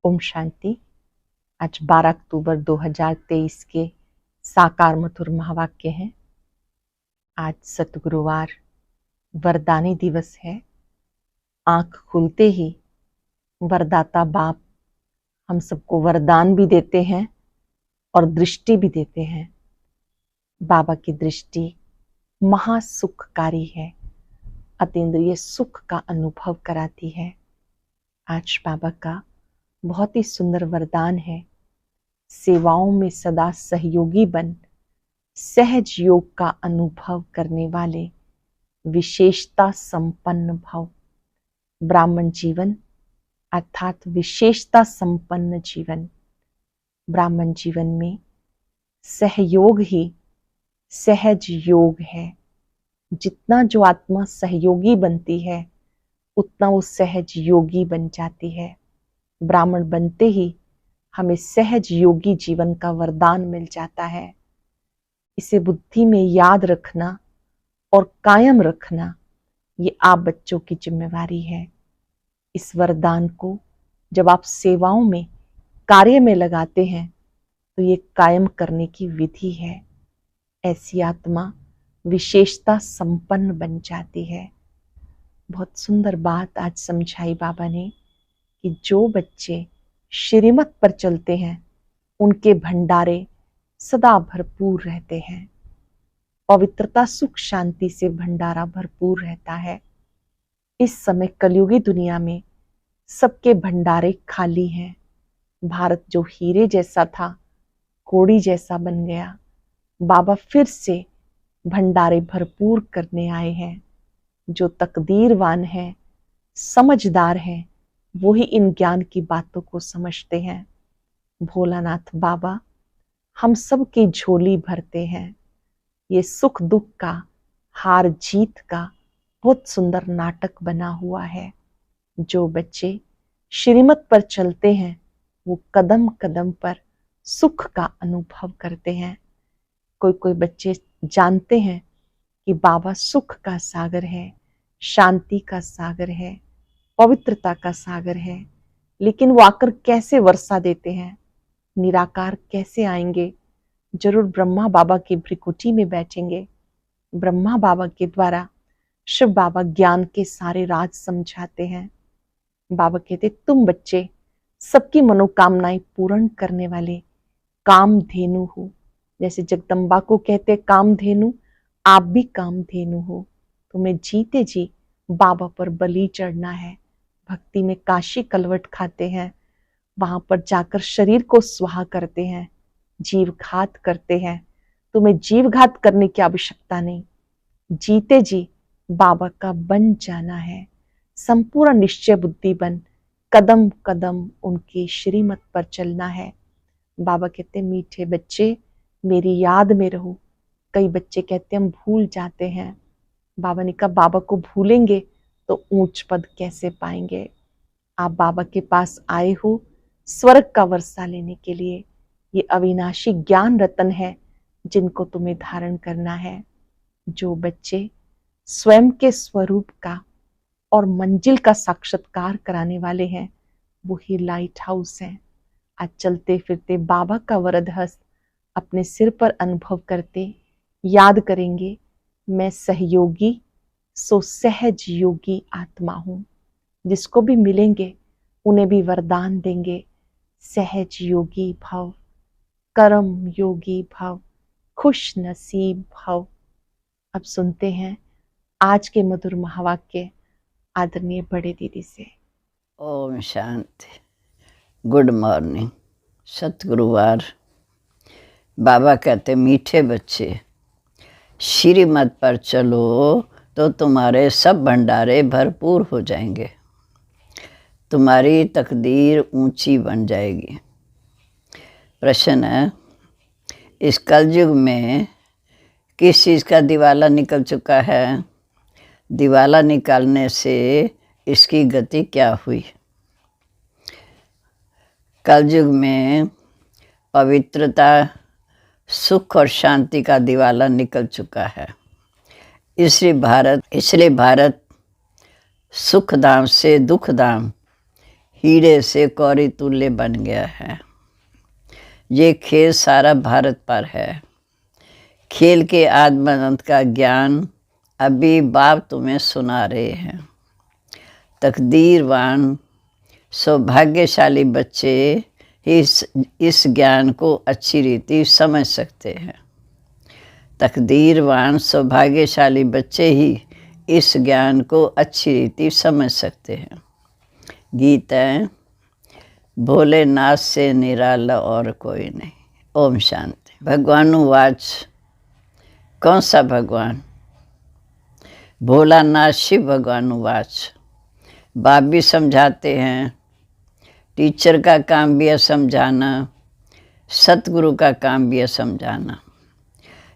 ओम शांति। आज 12 अक्टूबर 2023 के साकार मधुर महावाक्य हैं। आज सतगुरुवार वरदानी दिवस है। आंख खुलते ही वरदाता बाप हम सबको वरदान भी देते हैं और दृष्टि भी देते हैं। बाबा की दृष्टि महासुखकारी है, अतीन्द्रिय सुख का अनुभव कराती है। आज बाबा का बहुत ही सुंदर वरदान है, सेवाओं में सदा सहयोगी बन सहज योग का अनुभव करने वाले विशेषता संपन्न भव। ब्राह्मण जीवन अर्थात विशेषता संपन्न जीवन। ब्राह्मण जीवन में सहयोग ही सहज योग है। जितना जो आत्मा सहयोगी बनती है उतना वो सहज योगी बन जाती है। ब्राह्मण बनते ही हमें सहज योगी जीवन का वरदान मिल जाता है। इसे बुद्धि में याद रखना और कायम रखना ये आप बच्चों की जिम्मेवारी है। इस वरदान को जब आप सेवाओं में कार्य में लगाते हैं तो ये कायम करने की विधि है। ऐसी आत्मा विशेषता संपन्न बन जाती है। बहुत सुंदर बात आज समझाई बाबा ने कि जो बच्चे श्रीमत पर चलते हैं उनके भंडारे सदा भरपूर रहते हैं। पवित्रता सुख शांति से भंडारा भरपूर रहता है। इस समय कलयुगी दुनिया में सबके भंडारे खाली हैं। भारत जो हीरे जैसा था कोड़ी जैसा बन गया। बाबा फिर से भंडारे भरपूर करने आए हैं। जो तकदीरवान है, समझदार है, वो ही इन ज्ञान की बातों को समझते हैं। भोलानाथ बाबा हम सब की झोली भरते हैं। ये सुख दुख का, हार जीत का बहुत सुंदर नाटक बना हुआ है। जो बच्चे श्रीमत पर चलते हैं वो कदम कदम पर सुख का अनुभव करते हैं। कोई कोई बच्चे जानते हैं कि बाबा सुख का सागर है, शांति का सागर है, पवित्रता का सागर है, लेकिन वो आकर कैसे वर्षा देते हैं, निराकार कैसे आएंगे। जरूर ब्रह्मा बाबा की भ्रिकुटी में बैठेंगे। ब्रह्मा बाबा के द्वारा शिव बाबा ज्ञान के सारे राज समझाते हैं। बाबा कहते तुम बच्चे सबकी मनोकामनाएं पूर्ण करने वाले कामधेनु हो। जैसे जगदम्बा को कहते कामधेनु, आप भी कामधेनु हो। तुम्हें जीते जी बाबा पर बलि चढ़ना है। भक्ति में काशी कलवट खाते हैं, वहां पर जाकर शरीर को स्वाहा करते हैं, जीव घात करते हैं। तुम्हें जीव घात करने की आवश्यकता नहीं, जीते जी बाबा का बन जाना है। संपूर्ण निश्चय बुद्धि बन कदम कदम उनकी श्रीमत पर चलना है। बाबा कहते मीठे बच्चे मेरी याद में रहो। कई बच्चे कहते हम भूल जाते हैं। बाबा ने कहा बाबा को भूलेंगे तो ऊंच पद कैसे पाएंगे। आप बाबा के पास आए हो स्वर्ग का वर्षा लेने के लिए। ये अविनाशी ज्ञान रतन है जिनको तुम्हें धारण करना है। जो बच्चे स्वयं के स्वरूप का और मंजिल का साक्षात्कार कराने वाले हैं वो ही लाइट हाउस हैं। आज चलते फिरते बाबा का वरद हस्त अपने सिर पर अनुभव करते याद करेंगे, मैं सहयोगी सो सहज योगी आत्मा हूं। जिसको भी मिलेंगे उन्हें भी वरदान देंगे, सहज योगी भव, कर्म योगी भव, खुश नसीब भव। अब सुनते हैं आज के मधुर महावाक्य आदरणीय बड़े दीदी से। ओम शांति। Good morning. सतगुरुवार। बाबा कहते मीठे बच्चे श्रीमत पर चलो तो तुम्हारे सब भंडारे भरपूर हो जाएंगे, तुम्हारी तकदीर ऊंची बन जाएगी। प्रश्न है, इस कलयुग में किस चीज़ का दिवाला निकल चुका है? दिवाला निकालने से इसकी गति क्या हुई? कलयुग में पवित्रता सुख और शांति का दिवाला निकल चुका है। इसलिए भारत सुख धाम से दुख धाम हीरे से कौड़ी तुल्य बन गया है। ये खेल सारा भारत पर है। खेल के आत्मानंद का ज्ञान अभी बाप तुम्हें सुना रहे हैं। तकदीरवान सौभाग्यशाली बच्चे इस ज्ञान को अच्छी रीति समझ सकते हैं। तकदीरवान सौभाग्यशाली बच्चे ही इस ज्ञान को अच्छी रीति समझ सकते हैं। गीत है, भोलेनाथ से निराला और कोई नहीं। ओम शांति। भगवानुवाच, कौन सा भगवान? भोलानाथ शिव भगवानुवाच। बाप भी समझाते हैं, टीचर का काम भी है समझाना, सतगुरु का काम भी है समझाना।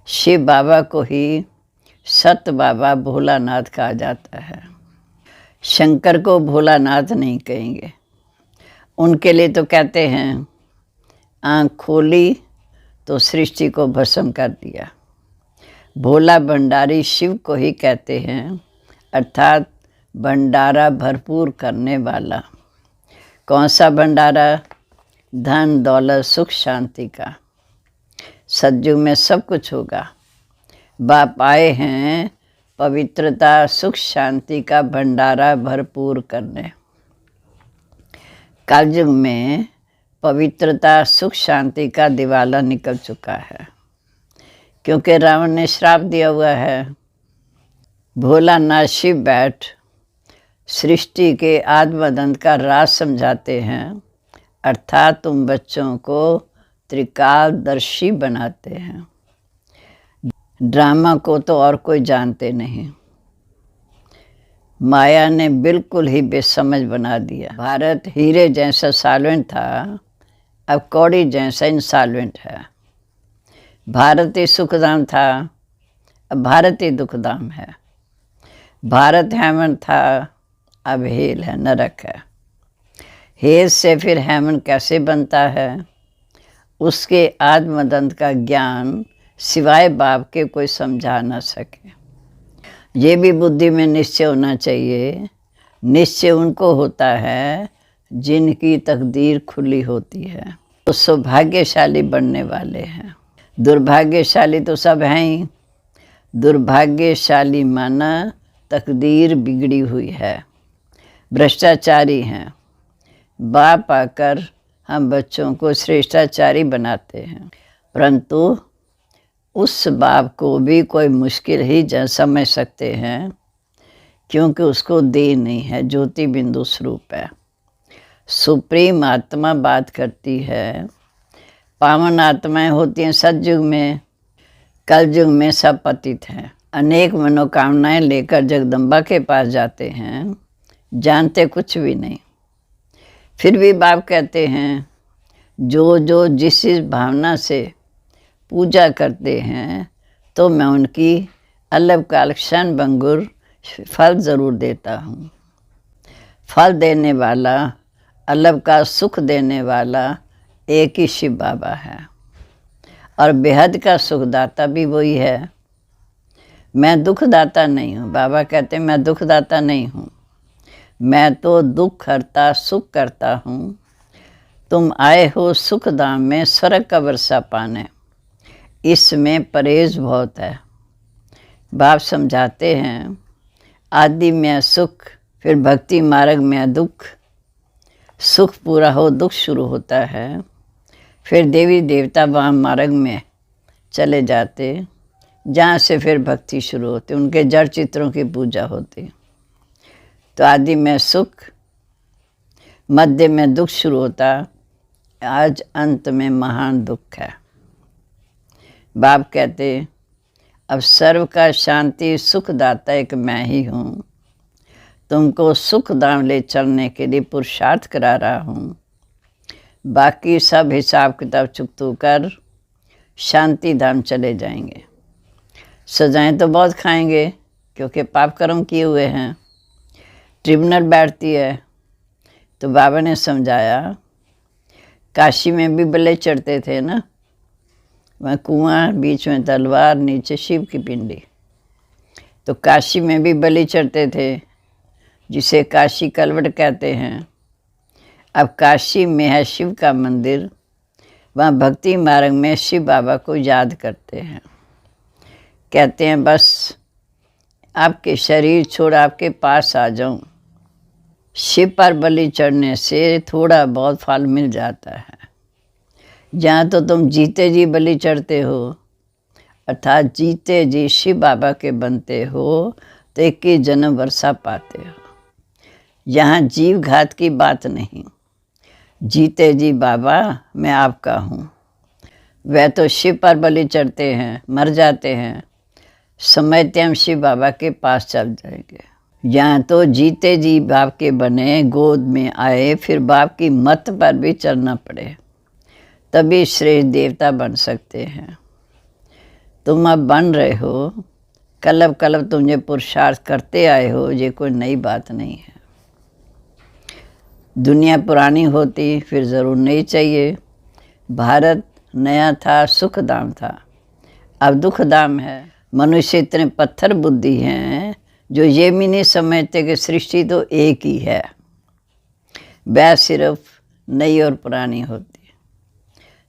शिव बाबा को ही सत बाबा भोलानाथ कहा जाता है। शंकर को भोलानाथ नहीं कहेंगे। उनके लिए तो कहते हैं, आँख खोली तो सृष्टि को भस्म कर दिया। भोला भंडारी शिव को ही कहते हैं, अर्थात भंडारा भरपूर करने वाला। कौन सा भंडारा? धन दौलत सुख शांति का। सतयुग में सब कुछ होगा। बाप आए हैं पवित्रता सुख शांति का भंडारा भरपूर करने। कलयुग में पवित्रता सुख शांति का दिवाला निकल चुका है, क्योंकि रावण ने श्राप दिया हुआ है। भोलानाथ शिव बैठ सृष्टि के आत्मदंत का राज समझाते हैं, अर्थात तुम बच्चों को त्रिकालदर्शी बनाते हैं। ड्रामा को तो और कोई जानते नहीं। माया ने बिल्कुल ही बेसमझ बना दिया। भारत हीरे जैसा सॉल्वेंट था, अब कौड़ी जैसा इंसॉल्वेंट है। भारत ही सुखधाम था, अब भारत ही दुखधाम है। भारत हेमन था, अब हेल है, नरक है। हेल से फिर हेमन कैसे बनता है? उसके आत्मदंत का ज्ञान सिवाय बाप के कोई समझा न सके। ये भी बुद्धि में निश्चय होना चाहिए। निश्चय उनको होता है जिनकी तकदीर खुली होती है, तो सौभाग्यशाली बनने वाले हैं। दुर्भाग्यशाली तो सब हैं ही। दुर्भाग्यशाली माना तकदीर बिगड़ी हुई है, भ्रष्टाचारी हैं। बाप आकर हम बच्चों को श्रेष्ठाचारी बनाते हैं, परंतु उस बाप को भी कोई मुश्किल ही समझ सकते हैं, क्योंकि उसको देह नहीं है, ज्योति बिंदु स्वरूप है। सुप्रीम आत्मा बात करती है। पावन आत्माएं होती हैं सतयुग में। कलयुग में सब पतित हैं। अनेक मनोकामनाएं लेकर जगदम्बा के पास जाते हैं, जानते कुछ भी नहीं। फिर भी बाप कहते हैं, जो जो जिस भावना से पूजा करते हैं, तो मैं उनकी अल्प काल क्षण भंगुर फल ज़रूर देता हूँ। फल देने वाला, अल्प का सुख देने वाला एक ही शिव बाबा है, और बेहद का सुखदाता भी वही है। मैं दुखदाता नहीं हूँ। बाबा कहते हैं, मैं दुखदाता नहीं हूँ, मैं तो दुख हरता सुख करता हूँ। तुम आए हो सुख धाम में स्वर्ग का वर्षा पाने, इसमें परहेज बहुत है। बाप समझाते हैं, आदि में सुख, फिर भक्ति मार्ग में दुख। सुख पूरा हो दुख शुरू होता है। फिर देवी देवता वहाँ मार्ग में चले जाते, जहाँ से फिर भक्ति शुरू होती, उनके जड़ चित्रों की पूजा होती। तो आदि में सुख, मध्य में दुख शुरू होता, आज अंत में महान दुख है। बाप कहते, अब सर्व का शांति सुखदाता एक मैं ही हूँ। तुमको सुख धाम ले चलने के लिए पुरुषार्थ करा रहा हूँ। बाकी सब हिसाब किताब चुकतू कर शांति धाम चले जाएंगे। सजाएं तो बहुत खाएंगे, क्योंकि पाप कर्म किए हुए हैं। ट्रिब्यूनल बैठती है, तो बाबा ने समझाया, काशी में भी बल्ले चढ़ते थे ना, वहाँ कुआं, बीच में तलवार, नीचे शिव की पिंडी। तो काशी में भी बलि चढ़ते थे, जिसे काशी कलवट कहते हैं। अब काशी में है शिव का मंदिर, वहाँ भक्ति मार्ग में शिव बाबा को याद करते हैं। कहते हैं बस आपके शरीर छोड़ आपके पास आ जाऊं, शिव पर बलि चढ़ने से थोड़ा बहुत फल मिल जाता है। जहाँ तो तुम जीते जी बलि चढ़ते हो, अर्थात जीते जी शिव बाबा के बनते हो, तो 21 जन्म वर्षा पाते हो। यहाँ जीव घात की बात नहीं, जीते जी बाबा मैं आपका हूँ। वह तो शिव पर बलि चढ़ते हैं, मर जाते हैं, समझते हम शिव बाबा के पास चल जाएंगे। यहाँ तो जीते जी बाप के बने, गोद में आए, फिर बाप की मत पर भी चलना पड़े, तभी श्रेष्ठ देवता बन सकते हैं। तुम अब बन रहे हो, कलब कलब तुम ये पुरुषार्थ करते आए हो, ये कोई नई बात नहीं है। दुनिया पुरानी होती फिर ज़रूर नहीं चाहिए। भारत नया था, सुखधाम था, अब दुखधाम है। मनुष्य इतने पत्थर बुद्धि हैं जो ये भी नहीं समझते कि सृष्टि तो एक ही है, वह सिर्फ नई और पुरानी होती है।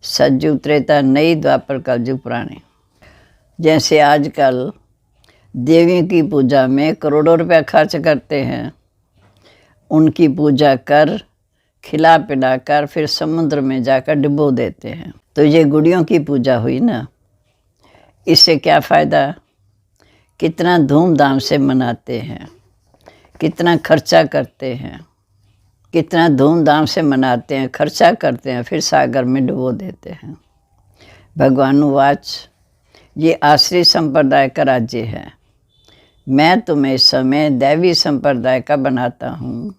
सतयुग त्रेता नई, द्वापर कलयुग पुरानी। जैसे आजकल देवियों की पूजा में करोड़ों रुपया खर्च करते हैं, उनकी पूजा कर खिला पिला कर फिर समुद्र में जाकर डुबो देते हैं। तो ये गुड़ियों की पूजा हुई ना, इससे क्या फ़ायदा? कितना धूमधाम से मनाते हैं, कितना खर्चा करते हैं, कितना धूमधाम से मनाते हैं, खर्चा करते हैं, फिर सागर में डुबो देते हैं। भगवानुवाच, ये आश्रित संप्रदाय का राज्य है, मैं तुम्हें इस समय दैवी संप्रदाय का बनाता हूँ।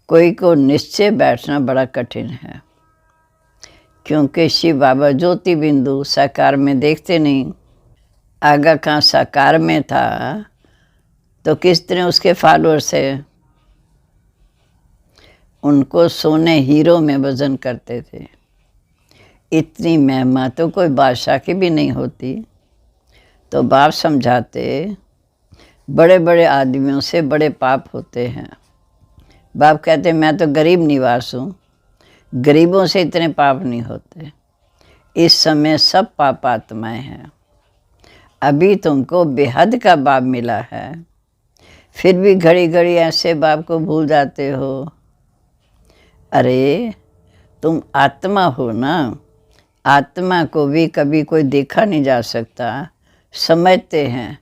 कोई को निश्चय बैठना बड़ा कठिन है, क्योंकि शिव बाबा ज्योति बिंदु साकार में देखते नहीं। आगा खां साकार में था तो किस तरह उसके फॉलोअर्स है, उनको सोने हीरो में वजन करते थे। इतनी महिमा तो कोई बादशाह की भी नहीं होती। तो बाप समझाते, बड़े बड़े आदमियों से बड़े पाप होते हैं। बाप कहते मैं तो गरीब निवास हूँ, गरीबों से इतने पाप नहीं होते। इस समय सब पाप आत्माएँ हैं। अभी तुमको बेहद का बाप मिला है, फिर भी घड़ी घड़ी ऐसे बाप को भूल जाते हो। अरे तुम आत्मा हो ना, आत्मा को भी कभी कोई देखा नहीं जा सकता। समझते हैं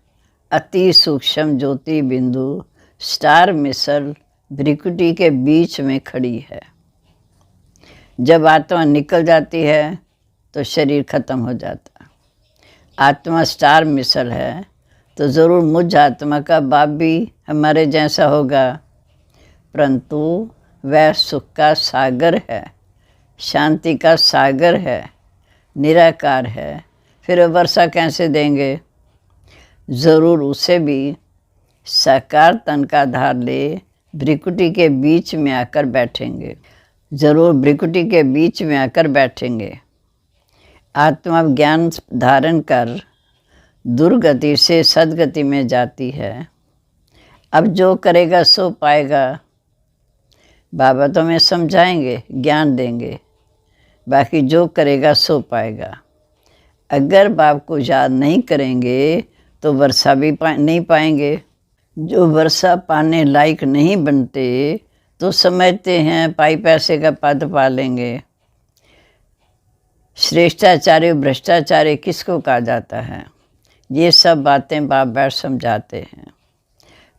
अति सूक्ष्म ज्योति बिंदु स्टार मिसल भ्रिकुटी के बीच में खड़ी है। जब आत्मा निकल जाती है तो शरीर खत्म हो जाता। आत्मा स्टार मिसल है तो ज़रूर मुझ आत्मा का बाप भी हमारे जैसा होगा, परंतु वह सुख का सागर है, शांति का सागर है, निराकार है। फिर वर्षा कैसे देंगे? ज़रूर उसे भी साकार तन का धार ले भ्रिकुटी के बीच में आकर बैठेंगे, ज़रूर भ्रिकुटी के बीच में आकर बैठेंगे। आत्मा ज्ञान धारण कर दुर्गति से सदगति में जाती है। अब जो करेगा सो पाएगा। बाबा तो हमें समझाएंगे, ज्ञान देंगे, बाकी जो करेगा सो पाएगा। अगर बाप को याद नहीं करेंगे तो वर्षा भी नहीं पाएंगे। जो वर्षा पाने लायक नहीं बनते तो समझते हैं पाई पैसे का पद पा लेंगे। श्रेष्ठाचार्य भ्रष्टाचार्य किसको कहा जाता है? ये सब बातें बाप बैठ समझाते हैं।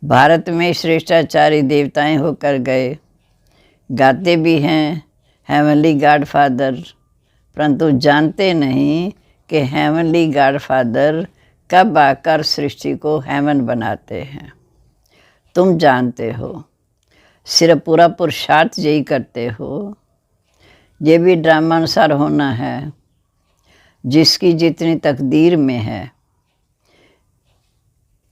भारत में श्रेष्ठाचार्य देवताएं होकर गए, गाते भी हैं हेवनली गॉड फादर, परंतु जानते नहीं कि हेवनली गॉड फादर कब आकर सृष्टि को हेवन बनाते हैं। तुम जानते हो, सिर्फ पूरा पुरुषार्थ यही करते हो। ये भी ड्रामा अनुसार होना है, जिसकी जितनी तकदीर में है।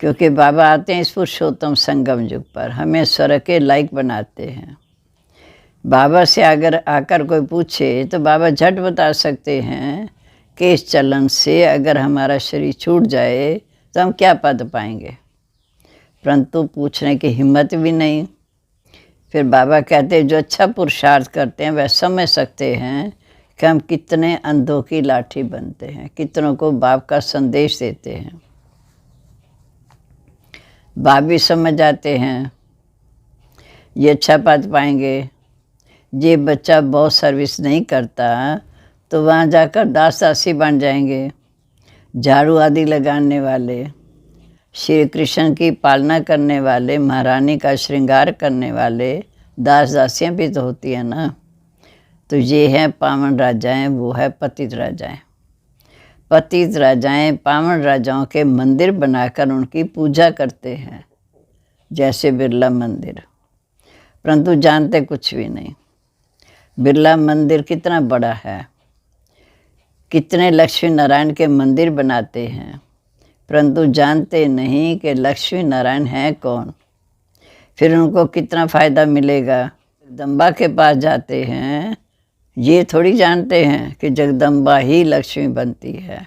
क्योंकि बाबा आते हैं इस पुरुषोत्तम संगम युग पर, हमें स्वर्ग के लायक बनाते हैं। बाबा से अगर आकर कोई पूछे तो बाबा झट बता सकते हैं कि इस चलन से अगर हमारा शरीर छूट जाए तो हम क्या पद पाएंगे, परंतु पूछने की हिम्मत भी नहीं। फिर बाबा कहते हैं जो अच्छा पुरुषार्थ करते हैं वह समझ सकते हैं कि हम कितने अंधों की लाठी बनते हैं, कितनों को बाप का संदेश देते हैं। बाप भी समझ जाते हैं ये अच्छा पद पाएंगे। ये बच्चा बहुत सर्विस नहीं करता तो वहाँ जाकर दास दासी बन जाएंगे, झाड़ू आदि लगाने वाले, श्री कृष्ण की पालना करने वाले, महारानी का श्रृंगार करने वाले दास दासियाँ भी तो होती हैं ना। तो ये हैं पावन राजाएं, वो है पतित राजाएं। पतित राजाएं पावन राजाओं के मंदिर बनाकर उनकी पूजा करते हैं, जैसे बिरला मंदिर, परंतु जानते कुछ भी नहीं। बिरला मंदिर कितना बड़ा है, कितने लक्ष्मी नारायण के मंदिर बनाते हैं, परंतु जानते नहीं कि लक्ष्मी नारायण हैं कौन। फिर उनको कितना फ़ायदा मिलेगा। जगदम्बा के पास जाते हैं, ये थोड़ी जानते हैं कि जगदम्बा ही लक्ष्मी बनती है।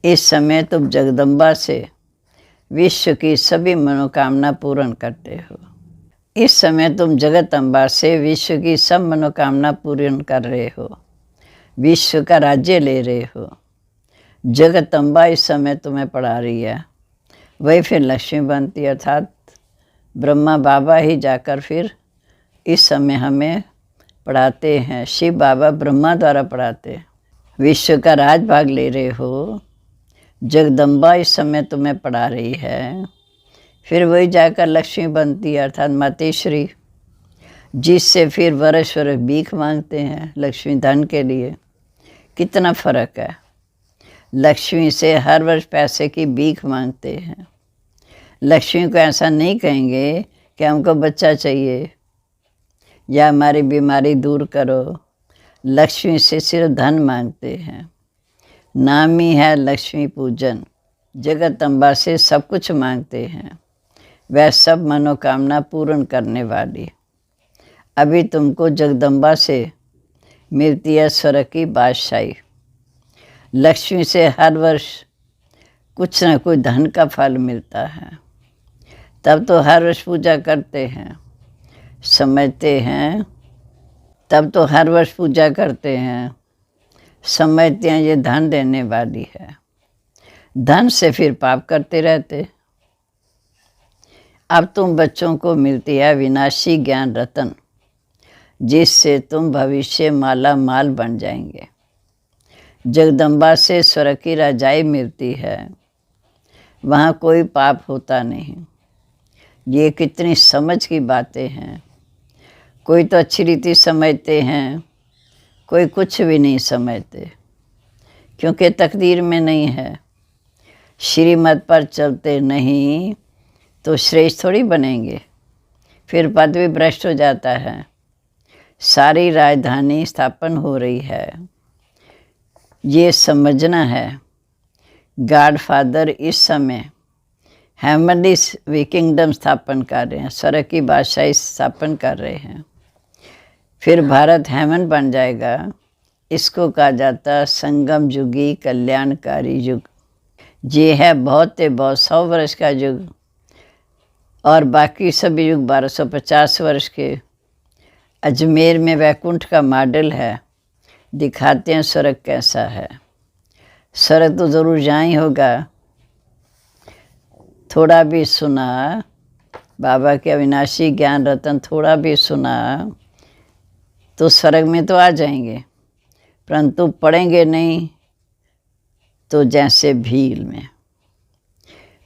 इस समय तुम जगदम्बा से विश्व की सभी मनोकामना पूर्ण करते हो। इस समय तुम जगत अम्बा से विश्व की सब मनोकामना पूर्ण कर रहे हो, विश्व का राज्य ले रहे हो। जगत अम्बा इस समय तुम्हें पढ़ा रही है, वही फिर लक्ष्मी बनती है, अर्थात ब्रह्मा बाबा ही जाकर फिर इस समय हमें पढ़ाते हैं। शिव बाबा ब्रह्मा द्वारा पढ़ाते हैं। विश्व का राज भाग ले रहे हो, जगदम्बा इस समय तुम्हें पढ़ा रही है, फिर वही जाकर लक्ष्मी बनती है, अर्थात मातेश्वरी, जिससे फिर वर्ष वर्ष भीख मांगते हैं लक्ष्मी धन के लिए। कितना फ़र्क है। लक्ष्मी से हर वर्ष पैसे की भीख मांगते हैं। लक्ष्मी को ऐसा नहीं कहेंगे कि हमको बच्चा चाहिए या हमारी बीमारी दूर करो। लक्ष्मी से सिर्फ धन मांगते हैं। नाम ही है लक्ष्मी पूजन। जगत अम्बा से सब कुछ मांगते हैं, वह सब मनोकामना पूर्ण करने वाली। अभी तुमको जगदम्बा से मिलती है स्वर्ग की बादशाही। लक्ष्मी से हर वर्ष कुछ न कुछ धन का फल मिलता है, तब तो हर वर्ष पूजा करते हैं, समझते हैं, तब तो हर वर्ष पूजा करते हैं, समझते हैं ये धन देने वाली है। धन से फिर पाप करते रहते। अब तुम बच्चों को मिलती है विनाशी ज्ञान रतन, जिससे तुम भविष्य माला माल बन जाएंगे। जगदम्बा से स्वर्ग की राजाई मिलती है, वहाँ कोई पाप होता नहीं। ये कितनी समझ की बातें हैं। कोई तो अच्छी रीति समझते हैं, कोई कुछ भी नहीं समझते, क्योंकि तकदीर में नहीं है। श्रीमत पर चलते नहीं तो श्रेष्ठ थोड़ी बनेंगे, फिर पद भी भ्रष्ट हो जाता है। सारी राजधानी स्थापन हो रही है, ये समझना है। गॉडफादर इस समय हेमनली वे किंगडम स्थापन कर रहे हैं, स्वर्ग की बादशाही स्थापन कर रहे हैं। फिर भारत हेमन बन जाएगा। इसको कहा जाता संगम युगी कल्याणकारी युग। ये है बहुत 100 वर्ष का युग, और बाकी सभी युग 1250 वर्ष के। अजमेर में वैकुंठ का मॉडल है, दिखाते हैं स्वर्ग कैसा है। स्वर्ग तो ज़रूर यहाँ ही होगा। थोड़ा भी सुना बाबा के अविनाशी ज्ञान रतन, थोड़ा भी सुना तो स्वर्ग में तो आ जाएंगे, परंतु पढ़ेंगे नहीं तो जैसे भील में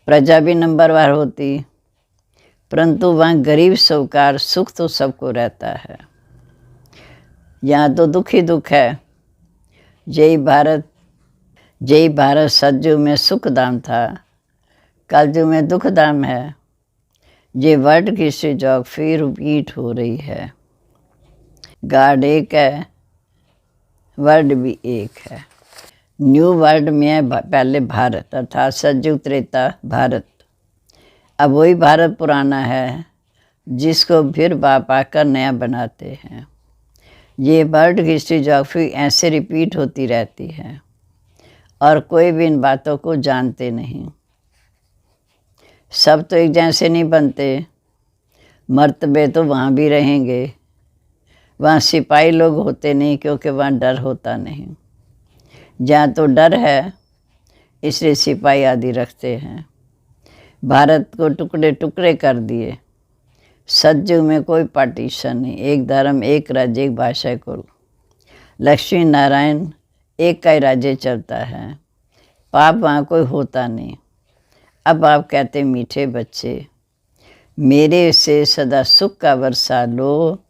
प्रजा भी नंबरवार होती, परंतु वहाँ गरीब साहूकार सुख तो सबको रहता है। यहाँ तो दुख ही दुख है। जय भारत सतयुग में सुख धाम था, कलयुग में दुख धाम है। ये वर्ल्ड की जोग्राफी रिपीट हो रही है। गॉड एक है, वर्ल्ड भी एक है। न्यू वर्ल्ड में है पहले भारत, अर्थात सतयुग त्रेता भारत। अब वही भारत पुराना है, जिसको फिर बाप आकर नया बनाते हैं। ये वर्ल्ड हिस्ट्री जोग्राफी ऐसे रिपीट होती रहती है, और कोई भी इन बातों को जानते नहीं। सब तो एक जैसे नहीं बनते। मर्तबे तो वहाँ भी रहेंगे। वहाँ सिपाही लोग होते नहीं क्योंकि वहाँ डर होता नहीं। जहाँ तो डर है इसलिए सिपाही आदि रखते हैं। भारत को टुकड़े टुकड़े कर दिए। सतयुग में कोई पार्टीशन नहीं, एक धर्म, एक राज्य, एक भाषा, कुल। लक्ष्मी नारायण एक का ही राज्य चलता है। पाप वहाँ कोई होता नहीं। अब आप कहते मीठे बच्चे, मेरे से सदा सुख का वर्षा लो,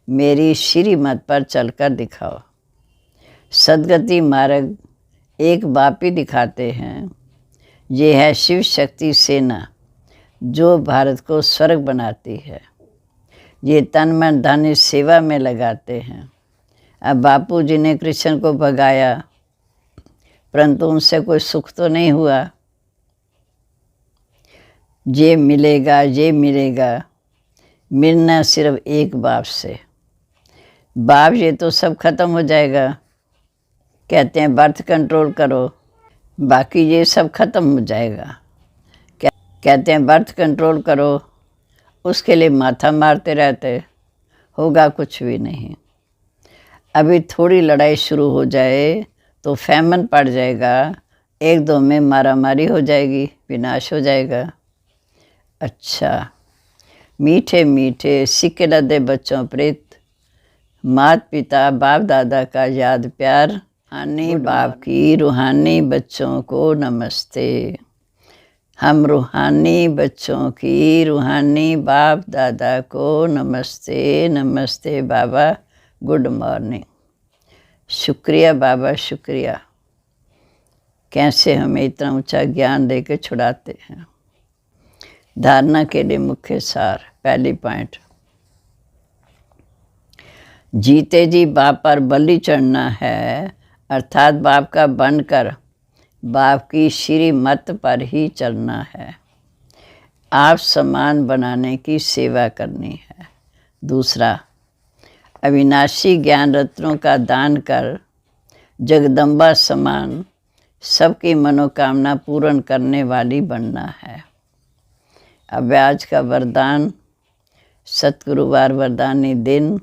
मेरी श्रीमत पर चलकर दिखाओ। सदगति मार्ग एक बाप ही दिखाते हैं। ये है शिव शक्ति सेना जो भारत को स्वर्ग बनाती है। ये तन मन धन इस सेवा में लगाते हैं। अब बापू जी ने कृष्ण को भगाया, परंतु उनसे कोई सुख तो नहीं हुआ। ये मिलेगा, ये मिलेगा, मिलना सिर्फ एक बाप से। बाप ये तो सब खत्म हो जाएगा। कहते हैं बर्थ कंट्रोल करो, बाकी ये सब खत्म हो जाएगा। कहते हैं बर्थ कंट्रोल करो, उसके लिए माथा मारते रहते, होगा कुछ भी नहीं। अभी थोड़ी लड़ाई शुरू हो जाए तो फैमन पड़ जाएगा, एक दो में मारामारी हो जाएगी, विनाश हो जाएगा। अच्छा, मीठे मीठे सिक्के लदे बच्चों प्रीत, माता पिता बाप दादा का याद प्यार, रूहानी बाप की रूहानी बच्चों को नमस्ते। हम रूहानी बच्चों की रूहानी बाप दादा को नमस्ते। नमस्ते बाबा, गुड मॉर्निंग। शुक्रिया बाबा, शुक्रिया। कैसे हमें इतना ऊंचा ज्ञान देकर छुड़ाते हैं। धारणा के लिए मुख्य सार, पहली पॉइंट, जीते जी बाप पर बलि चढ़ना है, अर्थात बाप का बनकर बाप की श्रीमत पर ही चलना है। आप समान बनाने की सेवा करनी है। दूसरा, अविनाशी ज्ञान रत्नों का दान कर जगदम्बा समान सबकी मनोकामना पूर्ण करने वाली बनना है। अब आज का वरदान, सतगुरुवार वरदानी दिन,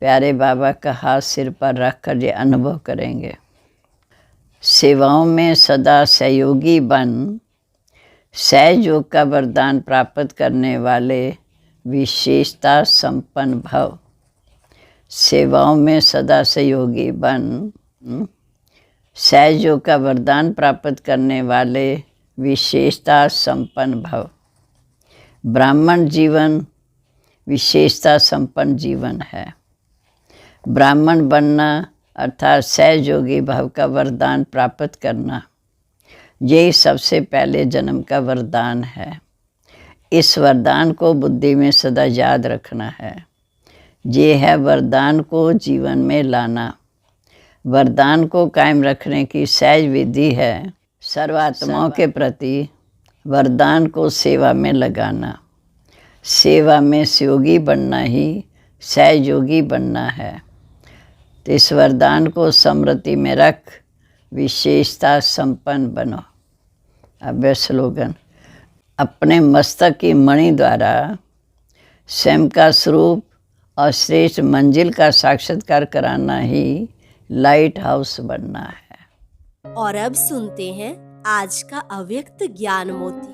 प्यारे बाबा का हाथ सिर पर रख कर ये अनुभव करेंगे। सेवाओं में सदा सहयोगी बन, सहयोग का वरदान प्राप्त करने वाले विशेषता संपन्न भव। सेवाओं में सदा सहयोगी बन, सहयोग का वरदान प्राप्त करने वाले विशेषता संपन्न भव। ब्राह्मण जीवन विशेषता संपन्न जीवन है। ब्राह्मण बनना अर्थात सहयोगी भाव का वरदान प्राप्त करना, यही सबसे पहले जन्म का वरदान है। इस वरदान को बुद्धि में सदा याद रखना है। ये है वरदान को जीवन में लाना। वरदान को कायम रखने की सहज विधि है सर्वात्माओं के प्रति वरदान को सेवा में लगाना। सेवा में सहयोगी बनना ही सहयोगी बनना है। तो इस वरदान को स्मृति में रख विशेषता संपन्न बनो। अब स्लोगन, अपने मस्तक की मणि द्वारा स्वयं का स्वरूप और श्रेष्ठ मंजिल का साक्षात्कार कराना ही लाइट हाउस बनना है। और अब सुनते हैं आज का अव्यक्त ज्ञान मोती।